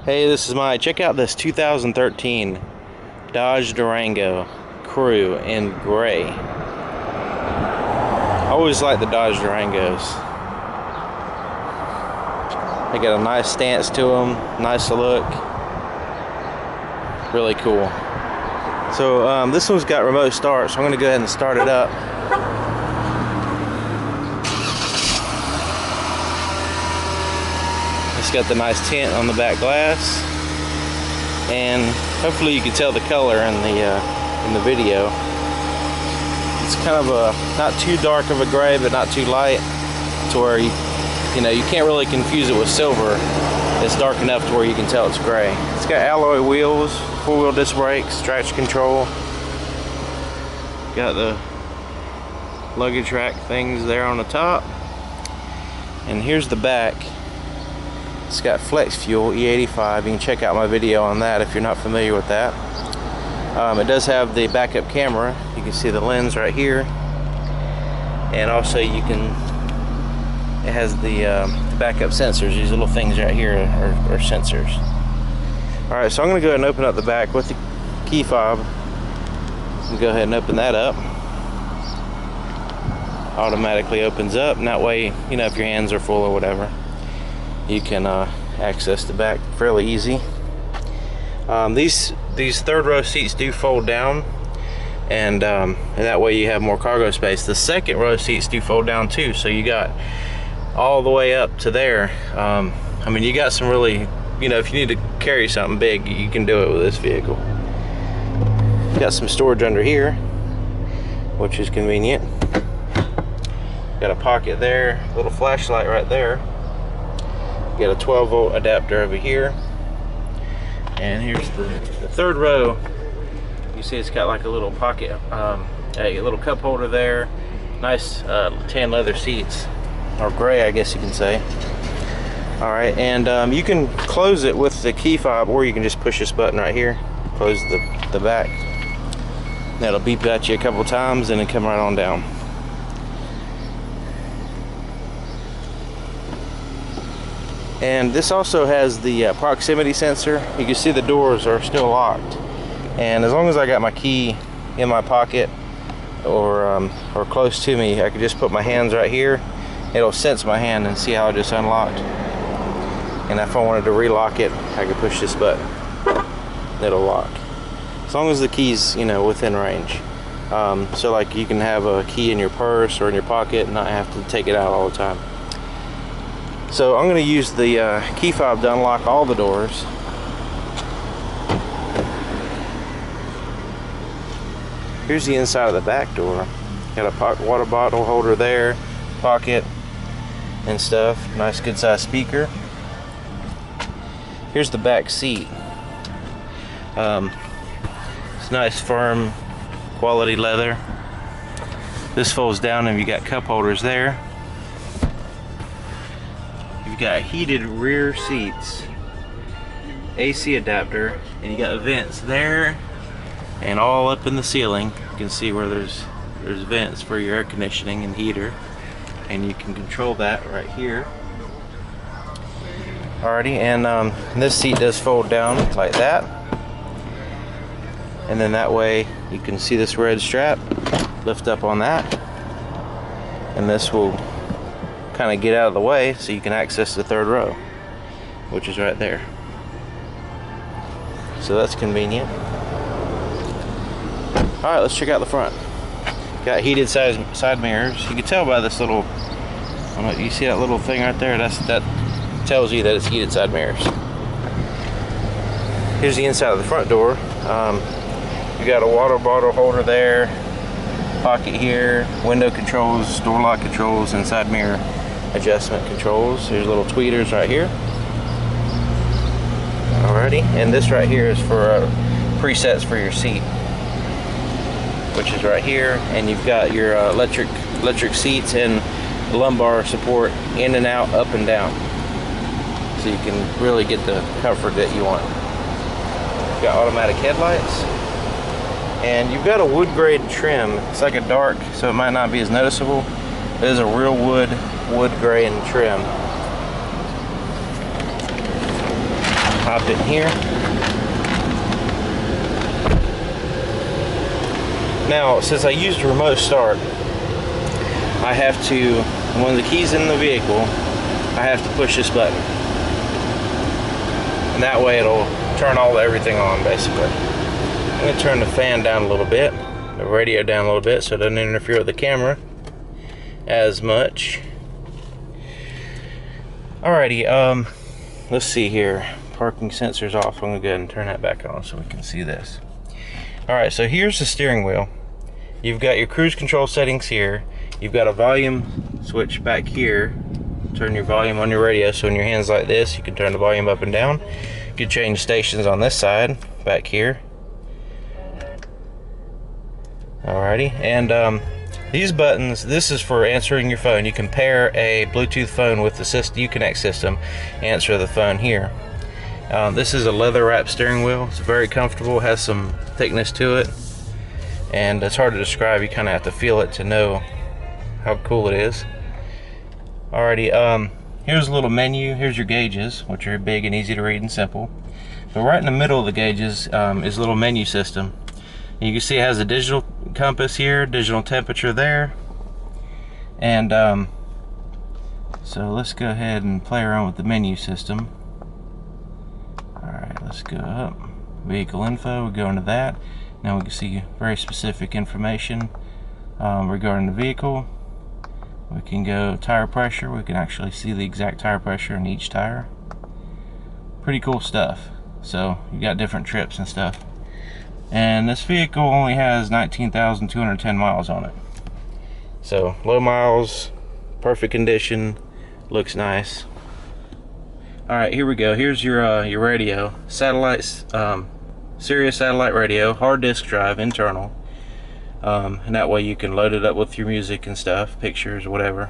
Hey, check out this 2013 Dodge Durango Crew in gray. I always like the Dodge Durangos. They got a nice stance to them, nice to look. Really cool. So this one's got remote start, so I'm gonna go ahead and start it up. It's got the nice tint on the back glass, and hopefully you can tell the color in the video. It's kind of a not too dark of a gray, but not too light, to where you can't really confuse it with silver. It's dark enough to where you can tell it's gray. It's got alloy wheels, 4-wheel disc brakes, traction control. Got the luggage rack things there on the top, and here's the back. It's got flex fuel E85. You can check out my video on that if you're not familiar with that. It does have the backup camera. You can see the lens right here, and also it has the backup sensors. These little things right here are sensors. Alright, so I'm going to go ahead and open up the back with the key fob. And go ahead and open that up. Automatically opens up, and that way, if your hands are full or whatever, you can access the back fairly easy. These third row seats do fold down, and that way you have more cargo space. The second row seats do fold down too, so you got all the way up to there. I mean, you got some really, if you need to carry something big, you can do it with this vehicle. Got some storage under here, which is convenient. Got a pocket there, little flashlight right there. Got a 12-volt adapter over here, and here's the third row. You see it's got like a little pocket, a little cup holder there. Nice tan leather seats, or gray, I guess you can say. All right, and you can close it with the key fob, or you can just push this button right here, close the back. That'll beep at you a couple times, and then come right on down. And this also has the proximity sensor. You can see the doors are still locked, and as long as I got my key in my pocket or close to me, I can just put my hands right here. It'll sense my hand and see how I just unlocked. And if I wanted to relock it, I could push this button. It'll lock, as long as the key's within range. So like you can have a key in your purse or in your pocket and not have to take it out all the time. So I'm going to use the key fob to unlock all the doors. Here's the inside of the back door. Got a water bottle holder there, pocket and stuff. Nice good sized speaker. Here's the back seat. It's nice firm quality leather. This folds down and you got cup holders there. You've got heated rear seats, AC adapter, and you got vents there and all up in the ceiling. You can see where there's vents for your air conditioning and heater, and you can control that right here. Alrighty, and this seat does fold down like that, and then that way you can see this red strap. Lift up on that, and this will kind of get out of the way so you can access the third row, which is right there. So that's convenient. Alright, let's check out the front. Got heated side mirrors. You can tell by this little, you see that little thing right there? That tells you that it's heated side mirrors. Here's the inside of the front door. You got a water bottle holder there, pocket here, window controls, door lock controls, and side mirror adjustment controls. There's little tweeters right here. Alrighty, and this right here is for presets for your seat, which is right here, and you've got your electric seats and lumbar support in and out, up and down, so you can really get the comfort that you want. You've got automatic headlights, and you've got a wood grade trim. It's like a dark, so it might not be as noticeable. It is a real wood grain trim. hop it in here. Now, since I used remote start, I have to, when the key's in the vehicle, I have to push this button. And that way it'll turn everything on, basically. I'm going to turn the fan down a little bit, the radio down a little bit, so it doesn't interfere with the camera as much. Alrighty, let's see here. Parking sensor's off. I'm going to go ahead and turn that back on so we can see this. Alright, so here's the steering wheel. You've got your cruise control settings here. You've got a volume switch back here. Turn your volume on your radio, so in your hands like this, you can turn the volume up and down. You can change stations on this side, back here. Alrighty, and these buttons, this is for answering your phone. You can pair a Bluetooth phone with the Uconnect system, answer the phone here. This is a leather wrapped steering wheel. It's very comfortable, has some thickness to it, and it's hard to describe. You kind of have to feel it to know how cool it is. Alrighty, here's a little menu. Here's your gauges, which are big and easy to read and simple. But right in the middle of the gauges is a little menu system. You can see it has a digital compass here, digital temperature there, and so let's go ahead and play around with the menu system. Alright, let's go up. Vehicle info, we go into that. Now we can see very specific information regarding the vehicle. We can go tire pressure. We can actually see the exact tire pressure in each tire. Pretty cool stuff. So you got different trips and stuff. And this vehicle only has 19,210 miles on it. So low miles, perfect condition, looks nice. Alright, here we go. Here's your radio. Satellites, Sirius satellite radio, hard disk drive, internal. And that way you can load it up with your music and stuff, pictures, whatever.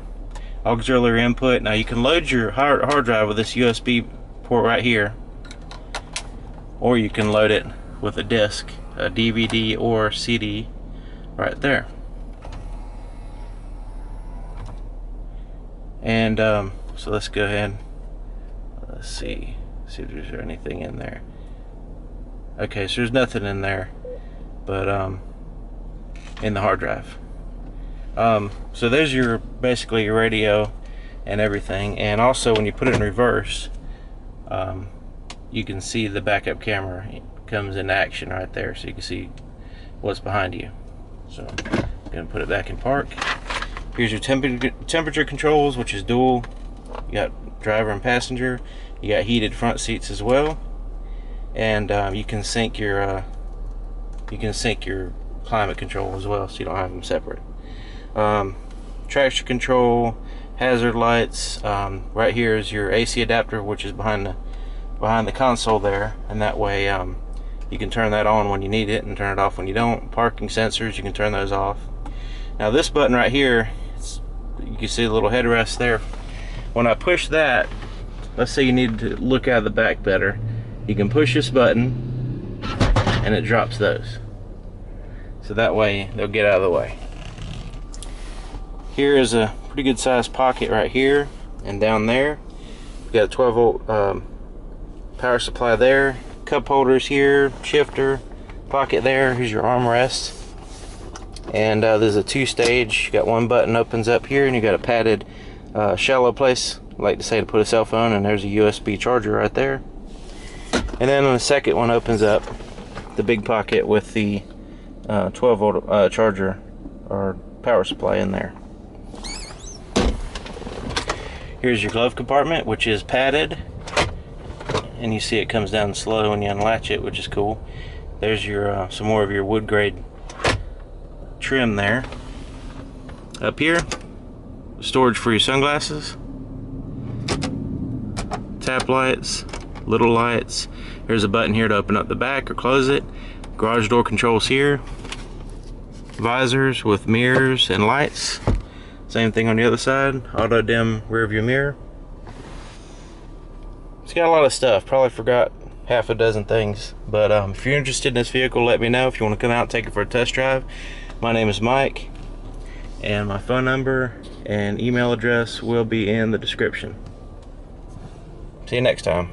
Auxiliary input. Now you can load your hard drive with this USB port right here, or you can load it with a disc, a DVD or CD right there. And so let's go ahead, let's see if there's anything in there. Okay, so there's nothing in there, but in the hard drive. So there's your basically your radio and everything. And also when you put it in reverse, you can see the backup camera comes into action right there, so you can see what's behind you. So I'm gonna put it back in park. Here's your temperature controls, which is dual. You got driver and passenger. You got heated front seats as well, and you can sync your climate control as well, so you don't have them separate. Traction control, hazard lights. Right here is your AC adapter, which is behind the console there, and that way you can turn that on when you need it and turn it off when you don't. Parking sensors, you can turn those off. Now this button right here, you can see the little headrest there. When I push that, let's say you need to look out of the back better, you can push this button and it drops those. So that way they'll get out of the way. Here is a pretty good sized pocket right here and down there. We've got a 12 volt power supply there. Cup holders here, shifter, pocket there. Here's your armrest. And there's a 2-stage. You got one button opens up here, and you got a padded shallow place, I like to say, to put a cell phone, and there's a USB charger right there. And then the second one opens up, the big pocket with the 12 volt charger or power supply in there. Here's your glove compartment, which is padded, and you see it comes down slow when you unlatch it, which is cool. There's your some more of your wood grade trim there. Up here, storage for your sunglasses, tap lights, little lights. There's a button here to open up the back or close it. Garage door controls here. Visors with mirrors and lights. Same thing on the other side. Auto dim rear view mirror. It's got a lot of stuff. Probably forgot half a dozen things. But if you're interested in this vehicle, let me know. If you want to come out and take it for a test drive. My name is Mike, and my phone number and email address will be in the description. See you next time.